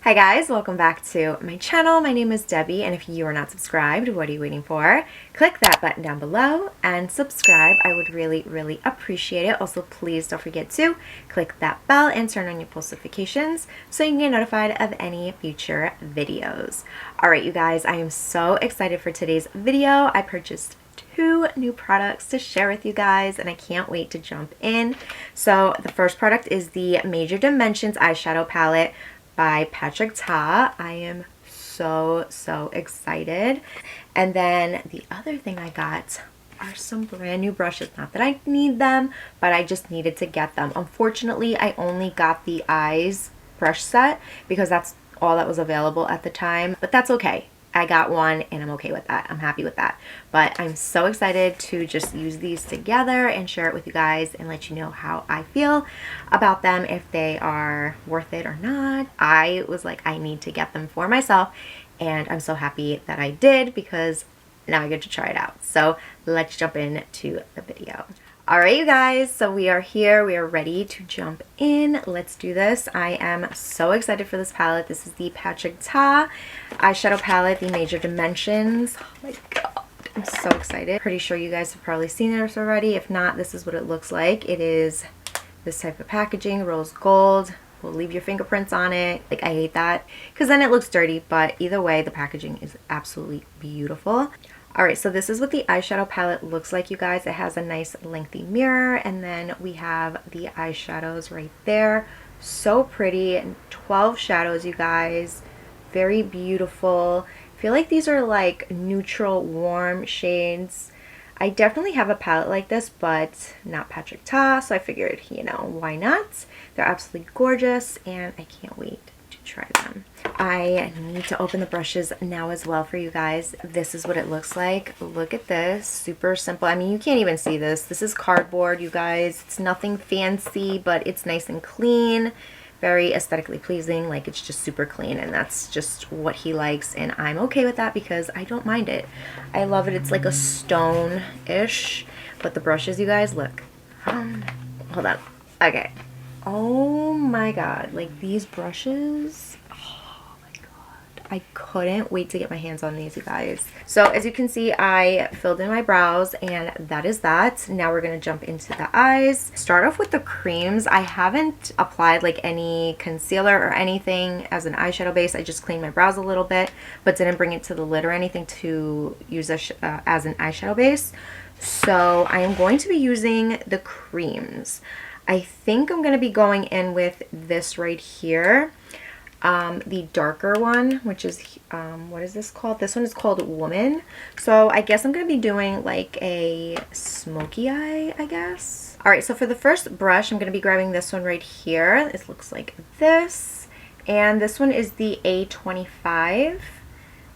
Hi guys, welcome back to my channel. My name is Debbie, and if you are not subscribed, what are you waiting for? Click that button down below and subscribe. I would really appreciate it. Also, please don't forget to click that bell and turn on your post notifications so you can get notified of any future videos. Alright you guys, I am so excited for today's video. I purchased two new products to share with you guys and I can't wait to jump in. So the first product is the Major Dimensions eyeshadow palette by Patrick Ta. I am so excited. And then the other thing I got are some brand new brushes. Not that I need them, but I just needed to get them. Unfortunately, I only got the eyes brush set because that's all that was available at the time, but that's okay. I got one and I'm okay with that. I'm happy with that. But I'm so excited to just use these together and share it with you guys and let you know how I feel about them, if they are worth it or not. I was like, I need to get them for myself, and I'm so happy that I did because now I get to try it out. So let's jump into the video. Alright you guys, so we are here, we are ready to jump in. Let's do this. I am so excited for this palette. This is the Patrick Ta eyeshadow palette, the Major Dimensions. Oh my god, I'm so excited. Pretty sure you guys have probably seen it already. If not, this is what it looks like. It is this type of packaging, rose gold. Will leave your fingerprints on it. Like, I hate that because then it looks dirty, but either way, the packaging is absolutely beautiful. Alright, so this is what the eyeshadow palette looks like, you guys. It has a nice lengthy mirror, and then we have the eyeshadows right there. So pretty. 12 shadows, you guys. Very beautiful. I feel like these are like neutral, warm shades. I definitely have a palette like this, but not Patrick Ta, so I figured, you know, why not? They're absolutely gorgeous, and I can't wait to try them. I need to open the brushes now as well for you guys. This is what it looks like. Look at this. Super simple. I mean, you can't even see this. This is cardboard, you guys. It's nothing fancy, but it's nice and clean. Very aesthetically pleasing. Like, it's just super clean, and that's just what he likes, and I'm okay with that because I don't mind it. I love it. It's like a stone-ish, but the brushes, you guys, look. Hold on. Okay. Oh my god. Like, these brushes, I couldn't wait to get my hands on these, you guys. So as you can see, I filled in my brows, and that is that. Now we're going to jump into the eyes. Start off with the creams. I haven't applied like any concealer or anything as an eyeshadow base. I just cleaned my brows a little bit, but didn't bring it to the lid or anything to use as an eyeshadow base. So I am going to be using the creams. I think I'm going to be going in with this right here. The darker one, which is, what is this called? This one is called Woman. So I guess I'm going to be doing like a smoky eye, I guess. Alright, so for the first brush, I'm going to be grabbing this one right here. It looks like this. And this one is the A25.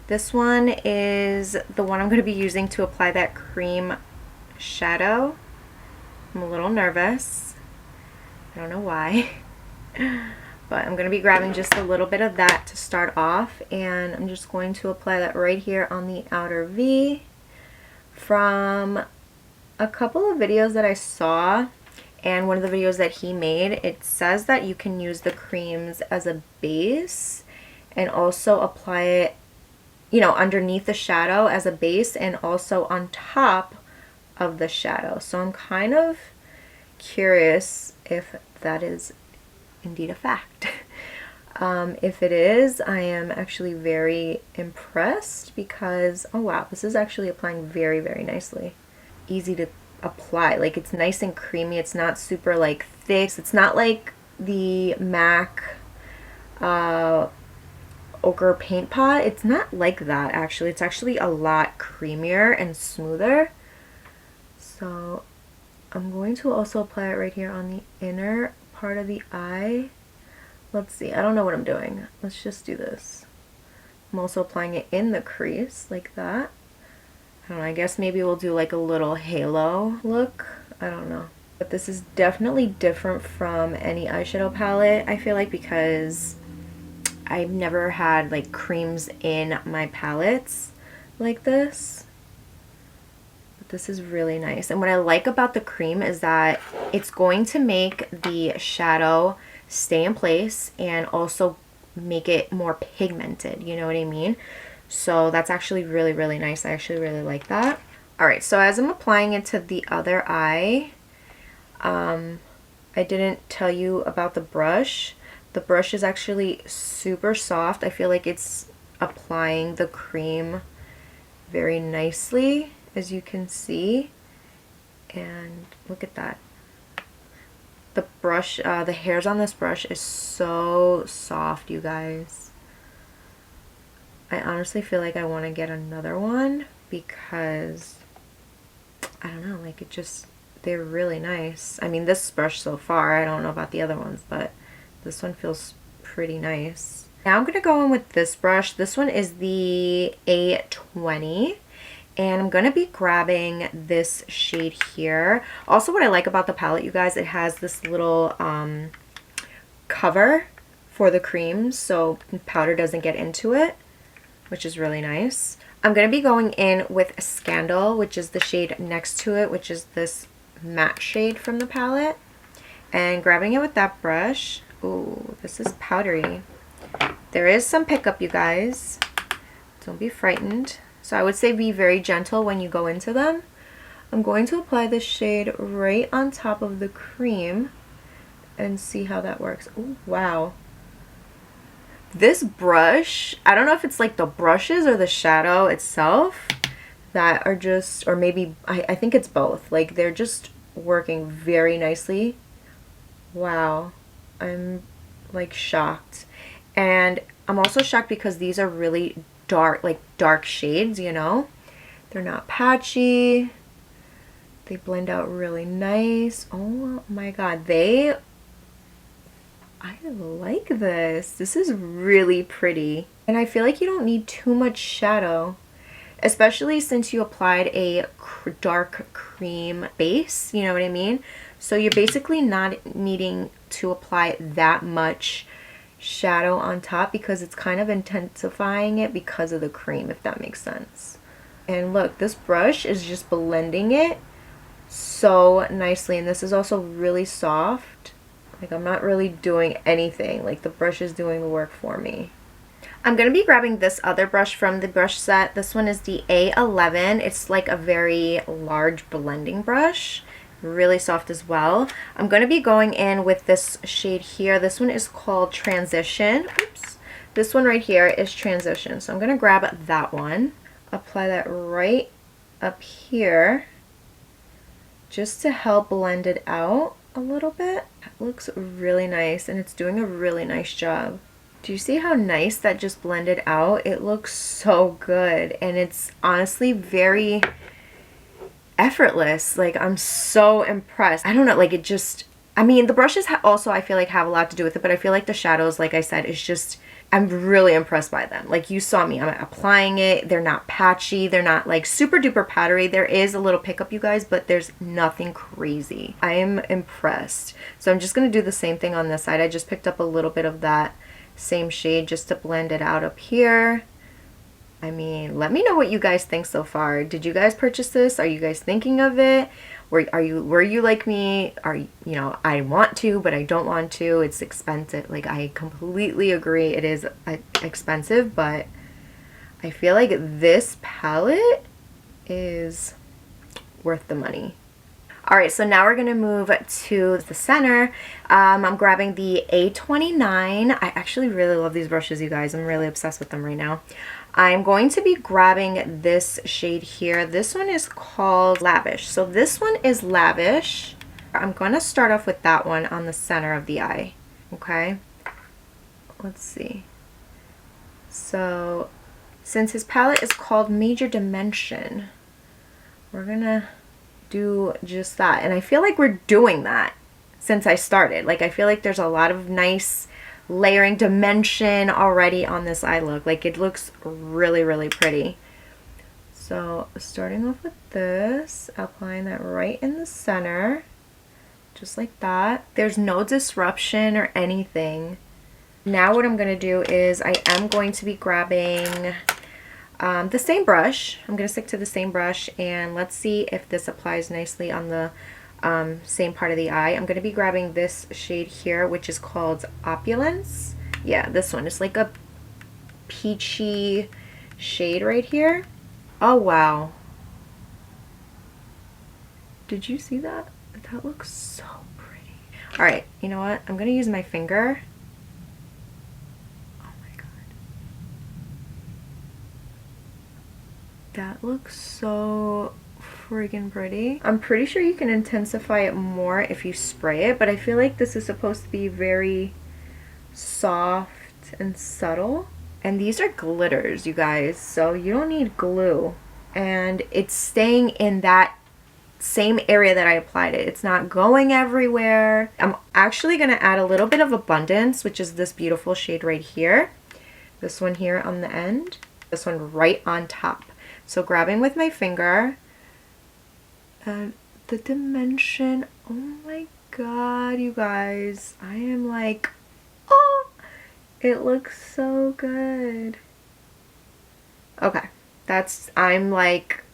This one is the one I'm going to be using to apply that cream shadow. I'm a little nervous. I don't know why. But I'm going to be grabbing just a little bit of that to start off, and I'm just going to apply that right here on the outer V. From a couple of videos that I saw, and one of the videos that he made, it says that you can use the creams as a base and also apply it, you know, underneath the shadow as a base and also on top of the shadow. So I'm kind of curious if that is indeed a fact. If it is, I am actually very impressed because, oh wow, this is actually applying very nicely. Easy to apply. Like, it's nice and creamy. It's not super like thick. It's not like the MAC ochre paint pot. It's not like that actually. It's actually a lot creamier and smoother. So I'm going to also apply it right here on the inner part of the eye. Let's see, I don't know what I'm doing. Let's just do this. I'm also applying it in the crease like that. I don't know, I guess maybe we'll do like a little halo look. I don't know. But this is definitely different from any eyeshadow palette, I feel like, because I've never had like creams in my palettes like this. This is really nice, and what I like about the cream is that it's going to make the shadow stay in place and also make it more pigmented, you know what I mean? So that's actually really, really nice. I actually really like that. All right, so as I'm applying it to the other eye, I didn't tell you about the brush. The brush is actually super soft. I feel like it's applying the cream very nicely, as you can see. And look at that. The brush, the hairs on this brush is so soft, you guys. I honestly feel like I want to get another one because, I don't know, like it just, they're really nice. I mean, this brush so far, I don't know about the other ones, but this one feels pretty nice. Now I'm going to go in with this brush. This one is the A20. And I'm going to be grabbing this shade here. Also, what I like about the palette, you guys, it has this little cover for the creams so powder doesn't get into it, which is really nice. I'm going to be going in with Scandal, which is the shade next to it, which is this matte shade from the palette. And grabbing it with that brush. Ooh, this is powdery. There is some pickup, you guys. Don't be frightened. So I would say be very gentle when you go into them. I'm going to apply this shade right on top of the cream and see how that works. Oh, wow. This brush, I don't know if it's like the brushes or the shadow itself that are just, or maybe, I think it's both. Like they're just working very nicely. Wow. I'm like shocked. And I'm also shocked because these are really dark, like dark shades, you know? They're not patchy. They blend out really nice. Oh my god, I like this. This is really pretty. And I feel like you don't need too much shadow, especially since you applied a dark cream base, you know what I mean? So you're basically not needing to apply that much shadow on top because it's kind of intensifying it because of the cream, if that makes sense. And look, this brush is just blending it so nicely, and this is also really soft. Like I'm not really doing anything, like the brush is doing the work for me. I'm going to be grabbing this other brush from the brush set. This one is the A11. It's like a very large blending brush. Really soft as well. I'm going to be going in with this shade here. This one is called Transition. Oops. This one right here is Transition. So I'm going to grab that one, apply that right up here just to help blend it out a little bit. It looks really nice and it's doing a really nice job. Do you see how nice that just blended out? It looks so good and it's honestly very effortless. Like I'm so impressed. I don't know, like it just, I mean the brushes also I feel like have a lot to do with it, but I feel like the shadows, like I said, is just, I'm really impressed by them. Like you saw me, I'm applying it. They're not patchy. They're not like super duper powdery. There is a little pickup, you guys, but there's nothing crazy. I am impressed. So I'm just going to do the same thing on this side. I just picked up a little bit of that same shade just to blend it out up here. I mean, let me know what you guys think so far. Did you guys purchase this? Are you guys thinking of it? Were you like me? You know, I want to, but I don't want to. It's expensive. Like I completely agree. It is expensive, but I feel like this palette is worth the money. All right, so now we're gonna move to the center. I'm grabbing the A29. I actually really love these brushes, you guys. I'm really obsessed with them right now. I'm going to be grabbing this shade here. This one is called Lavish. So this one is Lavish. I'm going to start off with that one on the center of the eye. Okay, let's see. So since his palette is called Major Dimension, we're gonna do just that. And I feel like we're doing that since I started. Like I feel like there's a lot of nice layering dimension already on this eye look. Like it looks really, really pretty. So starting off with this, applying that right in the center, just like that. There's no disruption or anything. Now what I'm going to do is I am going to be grabbing the same brush. I'm going to stick to the same brush and let's see if this applies nicely on the same part of the eye. I'm going to be grabbing this shade here, which is called Opulence. Yeah, this one is like a peachy shade right here. Oh wow, did you see that? That looks so pretty. All right, you know what, I'm gonna use my finger. Oh my god, that looks so freaking pretty. I'm pretty sure you can intensify it more if you spray it, but I feel like this is supposed to be very soft and subtle. And these are glitters, you guys, so you don't need glue. And it's staying in that same area that I applied it. It's not going everywhere. I'm actually going to add a little bit of abundance, which is this beautiful shade right here. This one here on the end. This one right on top. So grabbing with my finger. And the dimension, oh my god, you guys. I am like, oh, it looks so good. Okay, I'm like,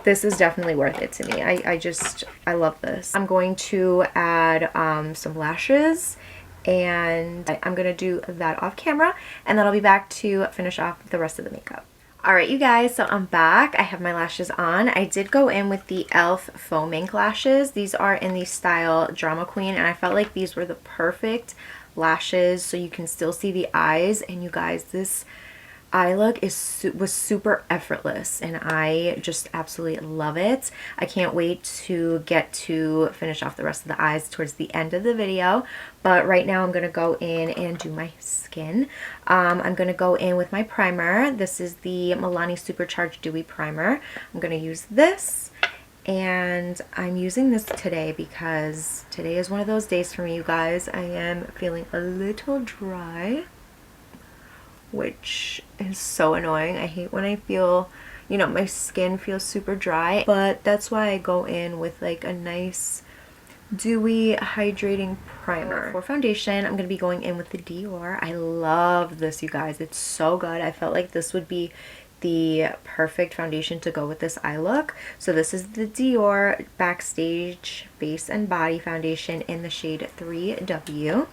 this is definitely worth it to me. I love this. I'm going to add some lashes, and I'm gonna do that off camera, and then I'll be back to finish off the rest of the makeup. Alright you guys, so I'm back. I have my lashes on. I did go in with the e.l.f. Foam Ink lashes. These are in the style Drama Queen, and I felt like these were the perfect lashes so you can still see the eyes. And you guys, this eye look was super effortless, and I just absolutely love it. I can't wait to get to finish off the rest of the eyes towards the end of the video, but right now I'm going to go in and do my skin. I'm going to go in with my primer. This is the Milani Supercharged Dewy Primer. I'm going to use this, and I'm using this today because today is one of those days for me, you guys. I am feeling a little dry, which is so annoying. I hate when I feel, you know, my skin feels super dry, but that's why I go in with like a nice dewy hydrating primer. For foundation, I'm going to be going in with the Dior. I love this, you guys. It's so good. I felt like this would be the perfect foundation to go with this eye look. So this is the Dior Backstage Face and Body Foundation in the shade 3W.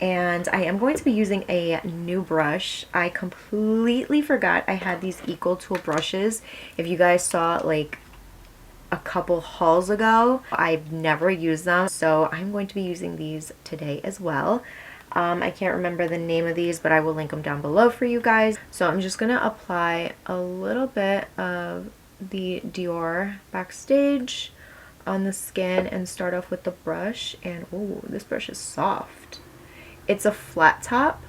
And I am going to be using a new brush. I completely forgot I had these Equal Tool brushes. If you guys saw like a couple hauls ago, I've never used them. So I'm going to be using these today as well. I can't remember the name of these, but I will link them down below for you guys. So I'm just going to apply a little bit of the Dior Backstage on the skin and start off with the brush. And oh, this brush is soft. It's a flat top,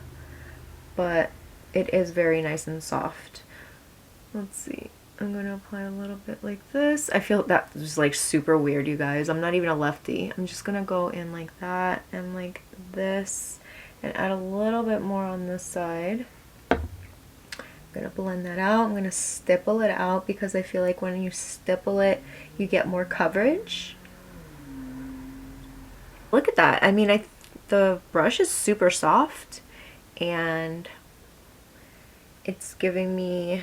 but it is very nice and soft. Let's see. I'm going to apply a little bit like this. I feel that was like super weird, you guys. I'm not even a lefty. I'm just going to go in like that and like this and add a little bit more on this side. I'm going to blend that out. I'm going to stipple it out because I feel like when you stipple it, you get more coverage. Look at that. I mean, the brush is super soft and it's giving me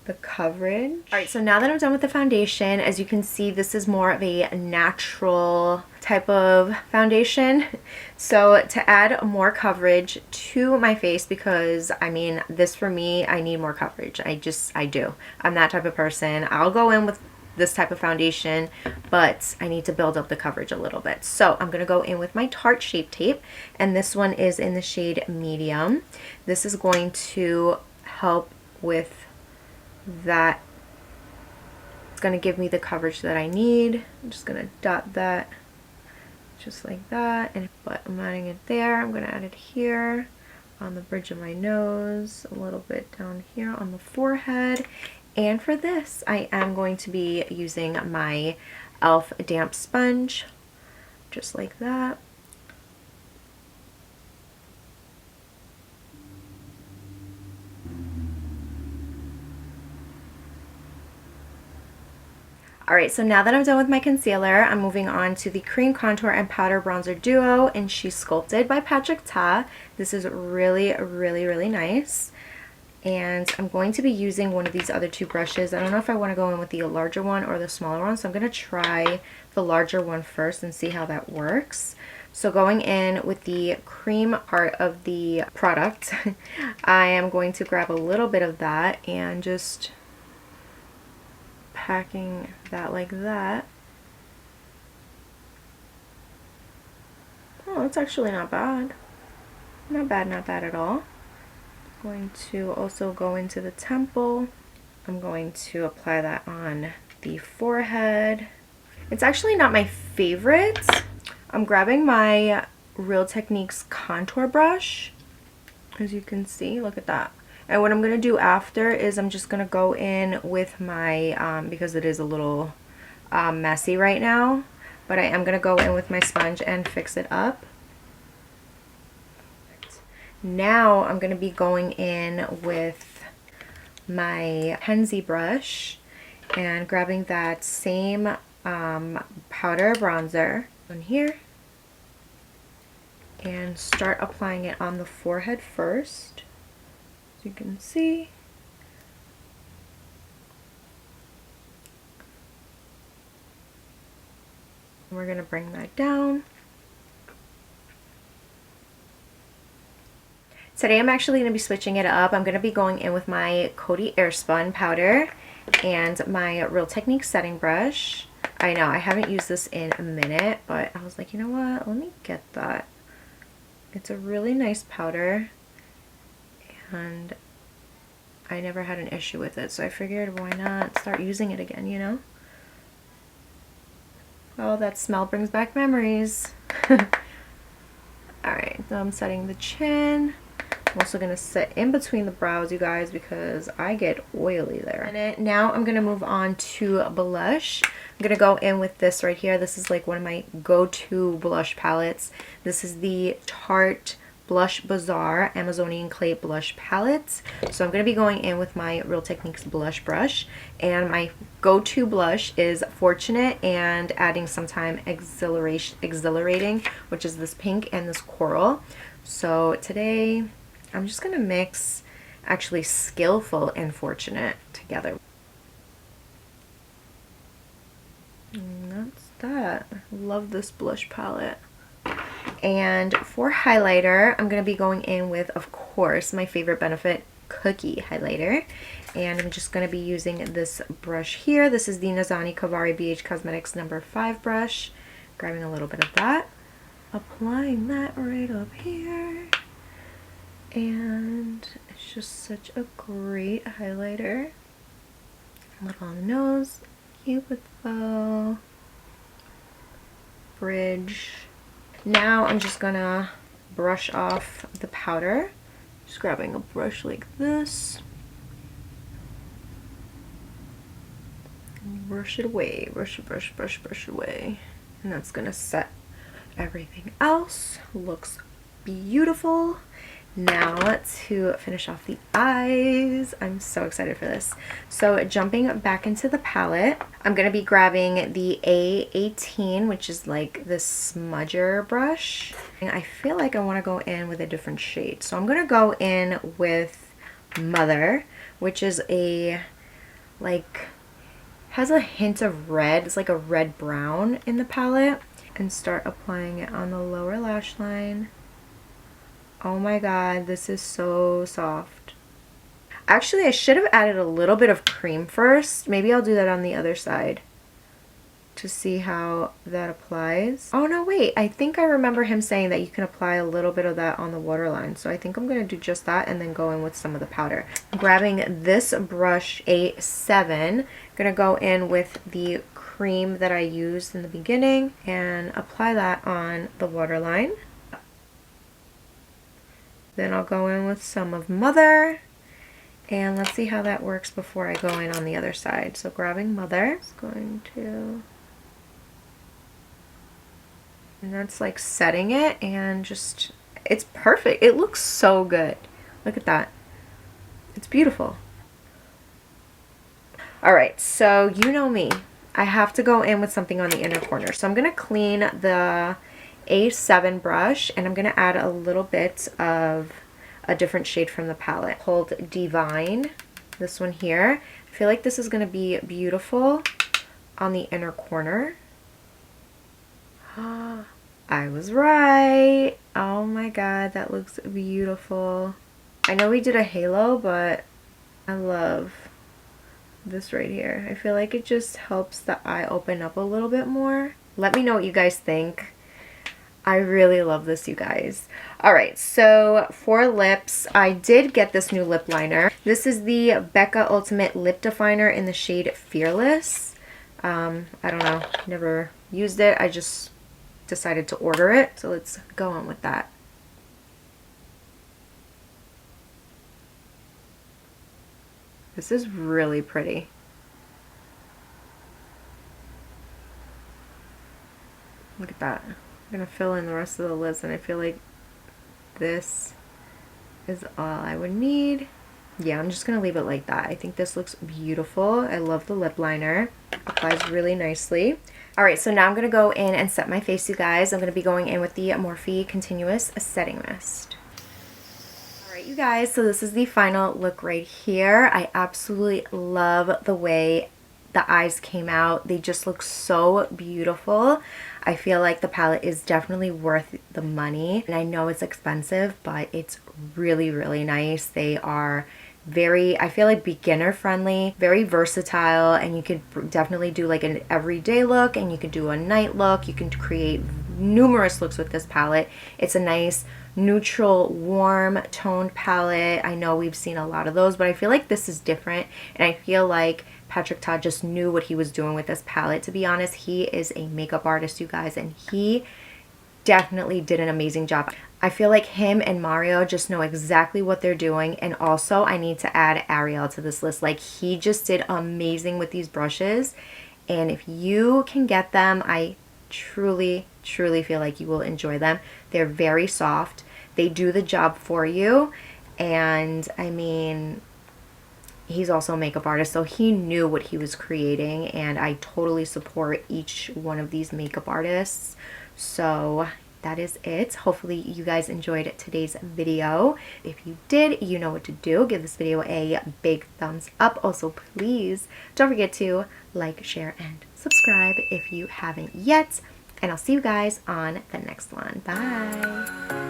the coverage. Alright, so now that I'm done with the foundation, as you can see, this is more of a natural type of foundation. So to add more coverage to my face, because I mean, this for me, I need more coverage. I do. I'm that type of person. I'll go in with this type of foundation, but I need to build up the coverage a little bit. So I'm going to go in with my Tarte Shape Tape, and this one is in the shade Medium. This is going to help with that. It's going to give me the coverage that I need. I'm just going to dot that just like that, but I'm adding it there. I'm going to add it here on the bridge of my nose, a little bit down here on the forehead. And for this, I am going to be using my e.l.f. damp sponge, just like that. Alright, so now that I'm done with my concealer, I'm moving on to the Cream Contour and Powder Bronzer Duo in She's Sculpted by Patrick Ta. This is really, really, really nice. And I'm going to be using one of these other two brushes. I don't know if I want to go in with the larger one or the smaller one, so I'm going to try the larger one first and see how that works. So going in with the cream part of the product, I am going to grab a little bit of that and just packing that like that. Oh, it's actually not bad. Not bad, not bad at all. I'm going to also go into the temple. I'm going to apply that on the forehead. It's actually not my favorite. I'm grabbing my Real Techniques contour brush. As you can see, look at that. And what I'm going to do after is I'm just going to go in with my, because it is a little messy right now, but I am going to go in with my sponge and fix it up. Now I'm going to be going in with my Penzi brush and grabbing that same powder bronzer on here and start applying it on the forehead first, as you can see. We're going to bring that down. Today I'm actually going to be switching it up. I'm going to be going in with my Coty Airspun powder and my Real Techniques setting brush. I know I haven't used this in a minute, but I was like, you know what, let me get that. It's a really nice powder and I never had an issue with it, so I figured why not start using it again, you know? Oh, that smell brings back memories. Alright, so I'm setting the chin. I'm also going to set in between the brows, you guys, because I get oily there. And now I'm going to move on to blush. I'm going to go in with this right here. This is like one of my go-to blush palettes. This is the Tarte Blush Bazaar Amazonian Clay Blush Palette. So I'm going to be going in with my Real Techniques blush brush. And my go-to blush is Fortunate and adding sometime Exhilarating, which is this pink and this coral. So today I'm just going to mix actually Skillful and Fortunate together. And that's that. I love this blush palette. And for highlighter, I'm going to be going in with, of course, my favorite Benefit Cookie highlighter. And I'm just going to be using this brush here. This is the Nazani Kavari BH Cosmetics No. 5 brush. Grabbing a little bit of that. Applying that right up here. And it's just such a great highlighter. A little on the nose, Cupid's bow, bridge. Now I'm just gonna brush off the powder. Just grabbing a brush like this. And brush it away, brush it away. And that's gonna set everything else. Looks beautiful. Now to finish off the eyes, I'm so excited for this. So jumping back into the palette, I'm going to be grabbing the A18, which is like this smudger brush. And I feel like I want to go in with a different shade. So I'm going to go in with Mother, which is a, like, has a hint of red. It's like a red brown in the palette. And start applying it on the lower lash line. Oh my god, this is so soft. Actually, I should have added a little bit of cream first. Maybe I'll do that on the other side to see how that applies. Oh no, wait. I think I remember him saying that you can apply a little bit of that on the waterline. So I think I'm going to do just that and then go in with some of the powder. I'm grabbing this brush, A7. I'm going to go in with the cream that I used in the beginning and apply that on the waterline. Then I'll go in with some of Mother, and let's see how that works before I go in on the other side. So grabbing Mother, it's going to, and that's like setting it, and just, it's perfect. It looks so good. Look at that. It's beautiful. All right, so you know me. I have to go in with something on the inner corner. So I'm going to clean the A7 brush, and I'm going to add a little bit of a different shade from the palette called Divine, this one here. I feel like this is going to be beautiful on the inner corner. I I was right. Oh my god, that looks beautiful. I know we did a halo, but I love this right here. I feel like it just helps the eye open up a little bit more. Let me know what you guys think. I really love this, you guys. Alright, so for lips, I did get this new lip liner. This is the Becca Ultimate Lip Definer in the shade Fearless. I don't know, never used it. I just decided to order it, so let's go on with that. This is really pretty. Look at that. I'm gonna fill in the rest of the lips, and I feel like this is all I would need. Yeah, I'm just gonna leave it like that. I think this looks beautiful. I love the lip liner. Applies really nicely. Alright, so now I'm gonna go in and set my face, you guys. I'm gonna be going in with the Morphe Continuous Setting Mist. Alright, you guys, so this is the final look right here. I absolutely love the way the eyes came out. They just look so beautiful. I feel like the palette is definitely worth the money, and I know it's expensive, but it's really, really nice. They are very, I feel like, beginner friendly, very versatile, and you could definitely do like an everyday look, and you could do a night look. You can create numerous looks with this palette. It's a nice neutral, warm toned palette. I know we've seen a lot of those, but I feel like this is different, and I feel like Patrick Ta just knew what he was doing with this palette. To be honest, he is a makeup artist, you guys, and he definitely did an amazing job. I feel like him and Mario just know exactly what they're doing. And also, I need to add Ariel to this list. Like, he just did amazing with these brushes, and if you can get them, I truly feel like you will enjoy them. They're very soft. They do the job for you, and I mean, he's also a makeup artist, so he knew what he was creating, and I totally support each one of these makeup artists. So that is it. Hopefully you guys enjoyed today's video. If you did, you know what to do. Give this video a big thumbs up. Also, please don't forget to like, share, and subscribe if you haven't yet. And I'll see you guys on the next one. Bye.